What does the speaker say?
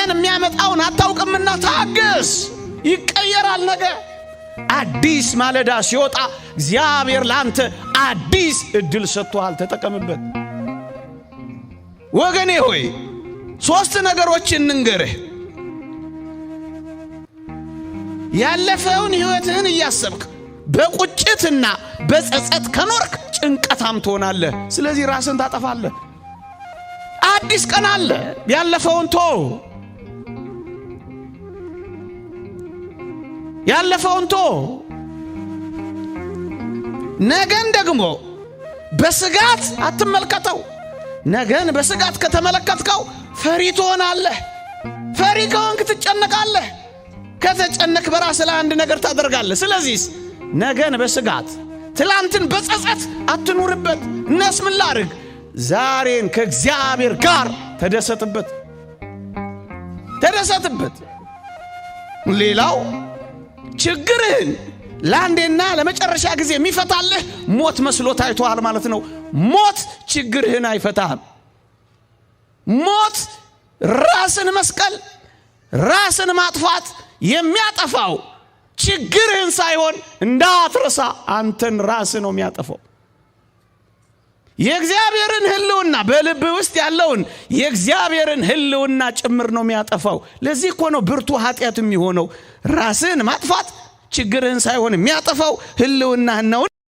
ነገን የሚያመጣውን አታውቅምና ታገስ፣ ይቀየራል ነገ። አዲስ ማለዳ ሲወጣ እግዚአብሔር ላንተ አዲስ እድል ሰጥቷል፣ ተጠቀምበት። ወገኔ ሆይ 3 ነገሮችን እንገርህ። ያለፈውን ህይወትህን እያሰብክ በቁጭትና በጸጸት ከኖርክ ጭንቀታም ትሆናለህ። ስለዚህ ራስን ታጠፋለህ። አዲስ ቀን አለ። ያለፈውን ቶ ነገን ደግሞ በስጋት አትመልከተው። ነገን በስጋት ከተመለከትከው ፈሪ ትሆናለህ። ፈሪ ከሆንክ ትጨነቃለህ። ከተጨነክ በራስህ ላይ አንድ ነገር ታደርጋለህ። ስለዚህ ነገን በስጋት ትላንትን በጸጸት አትኑርበት። እነስ ምን ላድርግ? ዛሬን ከእግዚአብሔር ጋር ተደሰትበት። ሌላው ችግርህን ለአንዴና ለመጨረሻ ጊዜ የሚፈታልህ ሞት መስሎ ታይቷል ማለት ነው። ሞት ችግርህን አይፈታም። ሞት ራስን መስቀል፣ ራስን ማጥፋት የሚያጠፋው ችግርህን ሳይሆን እንዳትረሳ አንተን ራስ ነው የሚያጠፋው። የእግዚአብሔርን ህልውና በልብ ውስጥ ያለውን የእግዚአብሔርን ህልውና ጭምር ነው የሚያጠፋው። ለዚህ እኮ ነው ብርቱ ኃጢአት የሚሆነው። ራስን ማጥፋት ችግርህን ሳይሆን የሚያጠፋው ህልውናህን ነው።